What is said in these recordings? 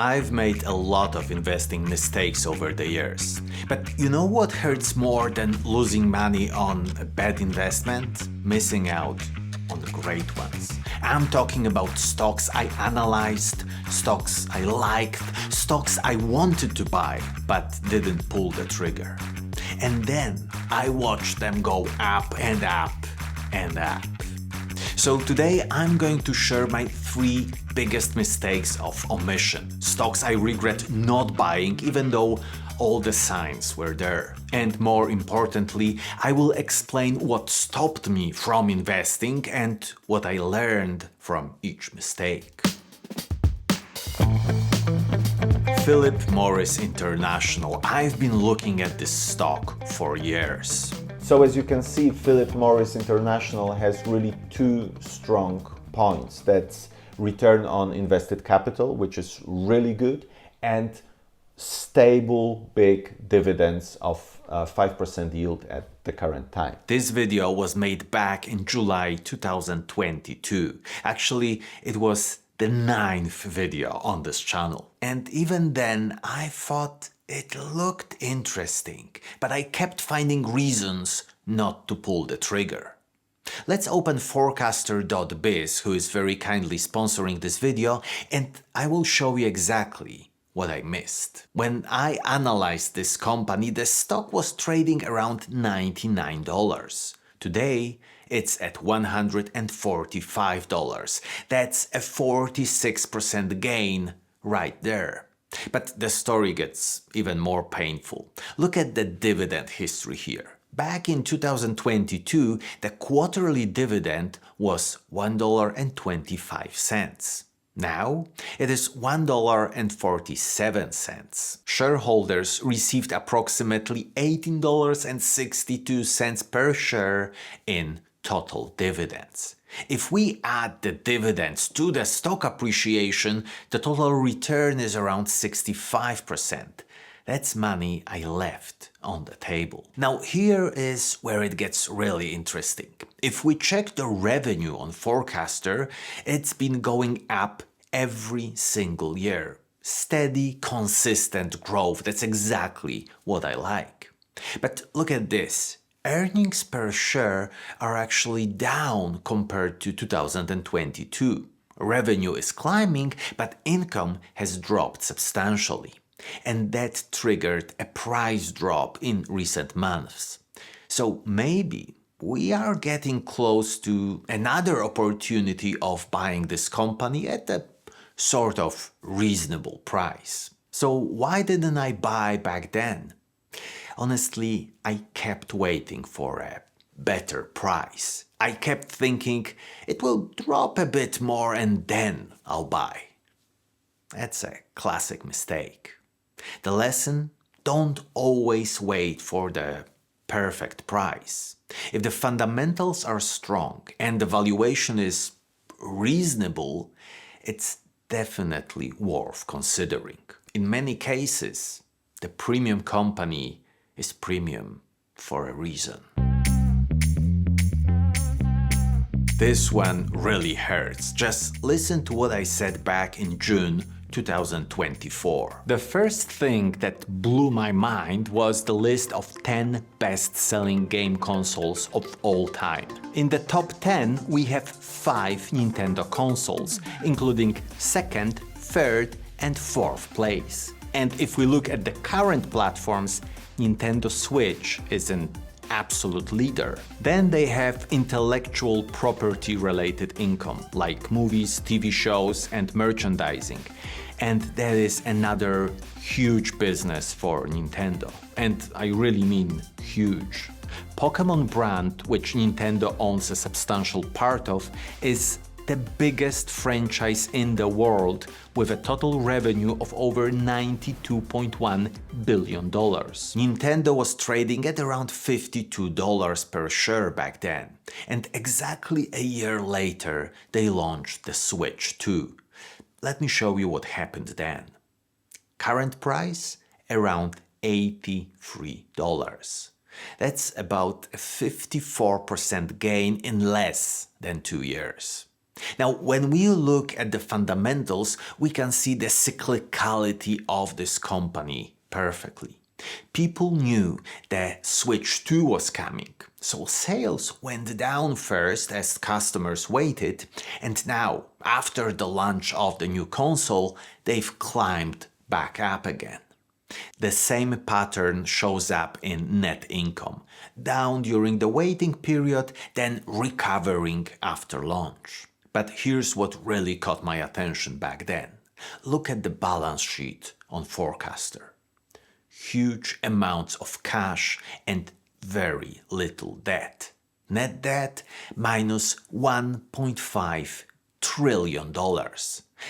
I've made a lot of investing mistakes over the years. But you know what hurts more than losing money on a bad investment? Missing out on the great ones. I'm talking about stocks I analyzed, stocks I liked, stocks I wanted to buy but didn't pull the trigger. And then I watched them go up and up and up. So today I'm going to share my 3 biggest mistakes of omission. Stocks I regret not buying even though all the signs were there. And more importantly, I will explain what stopped me from investing and what I learned from each mistake. Philip Morris International. I've been looking at this stock for years. So as you can see, Philip Morris International has really 2 strong points. That's return on invested capital, which is really good, and stable big dividends of 5% yield at the current time. This video was made back in July 2022. Actually, it was the 9th video on this channel. And even then, I thought it looked interesting, but I kept finding reasons not to pull the trigger. Let's open forecaster.biz, who is very kindly sponsoring this video, and I will show you exactly what I missed. When I analyzed this company, the stock was trading around $99. Today, it's at $145. That's a 46% gain right there. But the story gets even more painful. Look at the dividend history here. Back in 2022, the quarterly dividend was $1.25. Now it is $1.47. Shareholders received approximately $18.62 per share in total dividends. If we add the dividends to the stock appreciation, the total return is around 65%. That's money I left on the table. Now here is where it gets really interesting. If we check the revenue on Forecaster, it's been going up every single year. Steady, consistent growth. That's exactly what I like. But look at this. Earnings per share are actually down compared to 2022. Revenue is climbing, but income has dropped substantially. And that triggered a price drop in recent months. So maybe we are getting close to another opportunity of buying this company at a sort of reasonable price. So why didn't I buy back then? Honestly, I kept waiting for a better price. I kept thinking it will drop a bit more and then I'll buy. That's a classic mistake. The lesson: don't always wait for the perfect price. If the fundamentals are strong and the valuation is reasonable, it's definitely worth considering. In many cases, the premium company is premium for a reason. This one really hurts. Just listen to what I said back in June 2024. The first thing that blew my mind was the list of 10 best-selling game consoles of all time. In the top 10, we have 5 Nintendo consoles, including 2nd, 3rd, and 4th place. And if we look at the current platforms, Nintendo Switch is an absolute leader. Then they have intellectual property related income, like movies, TV shows, and merchandising. And that is another huge business for Nintendo. And I really mean huge. Pokémon brand, which Nintendo owns a substantial part of, is the biggest franchise in the world with a total revenue of over $92.1 billion. Nintendo was trading at around $52 per share back then, and exactly a year later they launched the Switch 2. Let me show you what happened then. Current price? Around $83. That's about a 54% gain in less than 2 years. Now, when we look at the fundamentals, we can see the cyclicality of this company perfectly. People knew that Switch 2 was coming, so sales went down first as customers waited, and now, after the launch of the new console, they've climbed back up again. The same pattern shows up in net income, down during the waiting period, then recovering after launch. But here's what really caught my attention back then. Look at the balance sheet on Forecaster. Huge amounts of cash and very little debt. Net debt minus $1.5 trillion.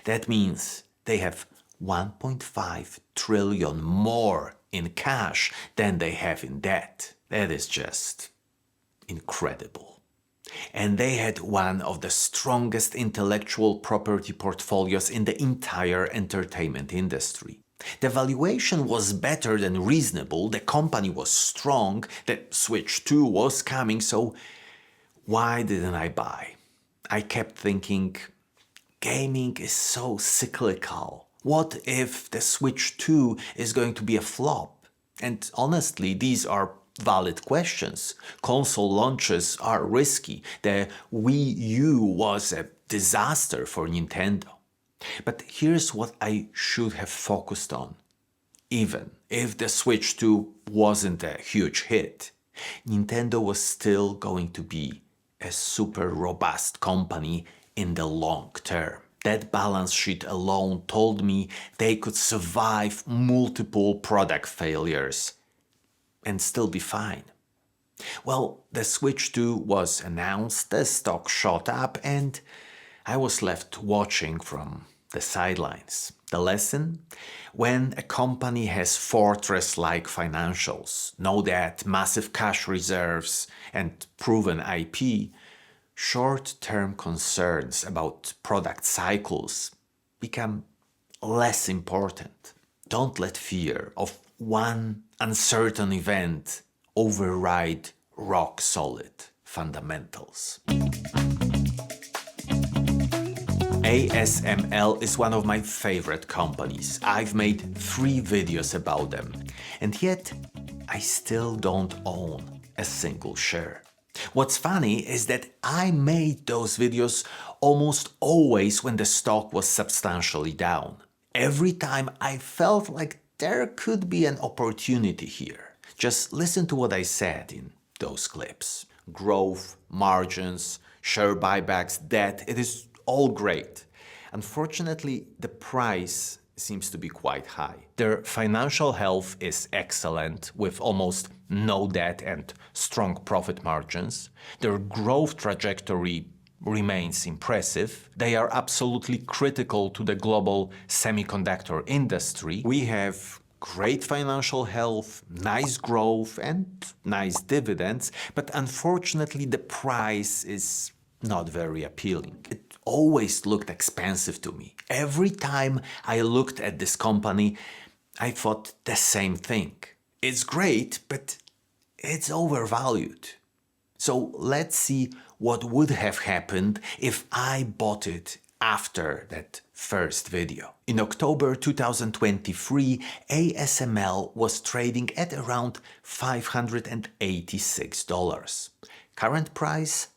That means they have 1.5 trillion more in cash than they have in debt. That is just incredible. And they had one of the strongest intellectual property portfolios in the entire entertainment industry. The valuation was better than reasonable, the company was strong, the Switch 2 was coming, so why didn't I buy? I kept thinking, gaming is so cyclical. What if the Switch 2 is going to be a flop? And honestly, these are valid questions. Console launches are risky. The Wii U was a disaster for Nintendo. But here's what I should have focused on. Even if the Switch 2 wasn't a huge hit, Nintendo was still going to be a super robust company in the long term. That balance sheet alone told me they could survive multiple product failures and still be fine. Well, the Switch 2 was announced, the stock shot up, and I was left watching from the sidelines. The lesson? When a company has fortress-like financials, no debt, massive cash reserves, and proven IP, short-term concerns about product cycles become less important. Don't let fear of one uncertain event override rock-solid fundamentals. ASML is one of my favorite companies. I've made 3 videos about them, and yet I still don't own a single share. What's funny is that I made those videos almost always when the stock was substantially down. Every time I felt like there could be an opportunity here. Just listen to what I said in those clips. Growth, margins, share buybacks, debt, it is all great. Unfortunately, the price seems to be quite high. Their financial health is excellent, with almost no debt and strong profit margins. Their growth trajectory remains impressive. They are absolutely critical to the global semiconductor industry. We have great financial health, nice growth, and nice dividends, but unfortunately the price is not very appealing. It always looked expensive to me. Every time I looked at this company, I thought the same thing. It's great, but it's overvalued. So let's see what would have happened if I bought it after that first video. In October 2023, ASML was trading at around $586. Current price?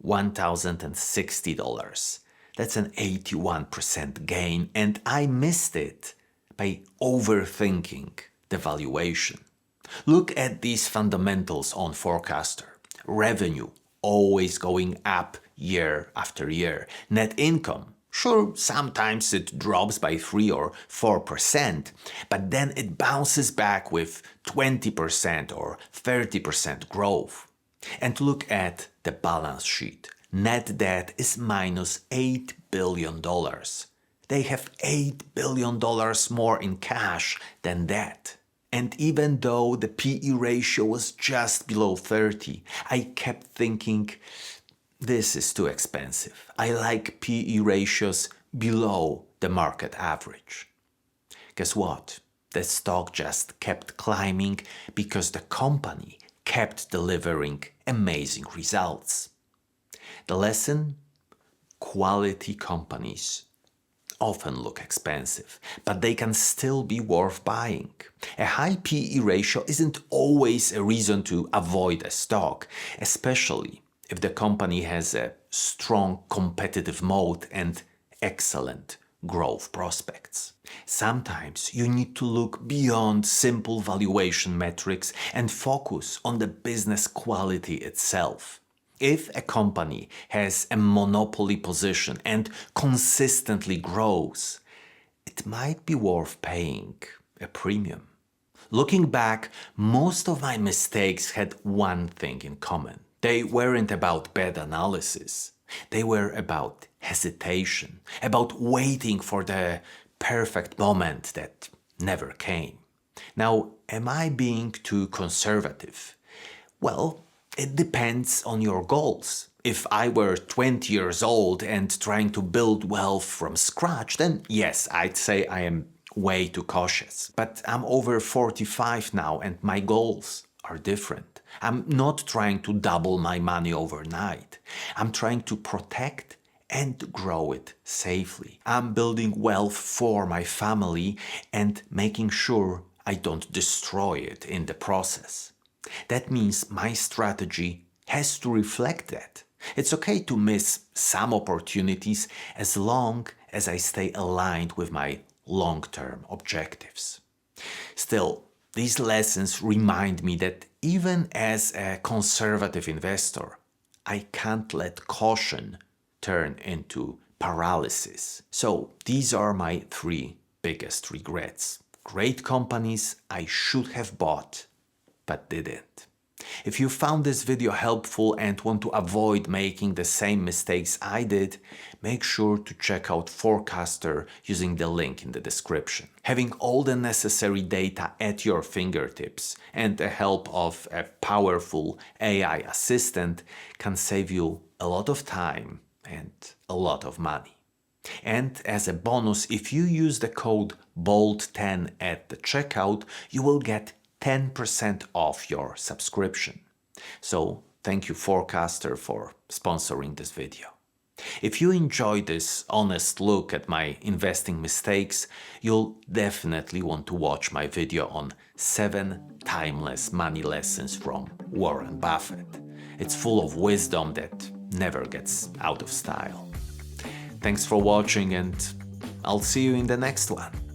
$1,060. That's an 81% gain, and I missed it by overthinking the valuation. Look at these fundamentals on Forecaster. Revenue always going up year after year. Net income, sure, sometimes it drops by 3 or 4%, but then it bounces back with 20% or 30% growth. And look at the balance sheet. Net debt is minus $8 billion. They have $8 billion more in cash than debt. And even though the PE ratio was just below 30, I kept thinking, this is too expensive. I like PE ratios below the market average. Guess what? The stock just kept climbing because the company kept delivering amazing results. The lesson? quality companies often look expensive, but they can still be worth buying. A high PE ratio isn't always a reason to avoid a stock, especially if the company has a strong competitive moat and excellent growth prospects. Sometimes you need to look beyond simple valuation metrics and focus on the business quality itself. If a company has a monopoly position and consistently grows, it might be worth paying a premium. Looking back, most of my mistakes had one thing in common. They weren't about bad analysis. They were about hesitation, about waiting for the perfect moment that never came. Now, am I being too conservative? Well, it depends on your goals. If I were 20 years old and trying to build wealth from scratch, then yes, I'd say I am way too cautious. But I'm over 45 now and my goals are different. I'm not trying to double my money overnight. I'm trying to protect and grow it safely. I'm building wealth for my family and making sure I don't destroy it in the process. That means my strategy has to reflect that. It's okay to miss some opportunities as long as I stay aligned with my long-term objectives. Still, these lessons remind me that even as a conservative investor, I can't let caution turn into paralysis. So these are my 3 biggest regrets. Great companies I should have bought but didn't. If you found this video helpful and want to avoid making the same mistakes I did, make sure to check out Forecaster using the link in the description. Having all the necessary data at your fingertips and the help of a powerful AI assistant can save you a lot of time and a lot of money. And as a bonus, if you use the code BOLD10 at the checkout, you will get 10% off your subscription. So thank you Forecaster for sponsoring this video. If you enjoyed this honest look at my investing mistakes, you'll definitely want to watch my video on 7 timeless money lessons from Warren Buffett. It's full of wisdom that never gets out of style. Thanks for watching and I'll see you in the next one.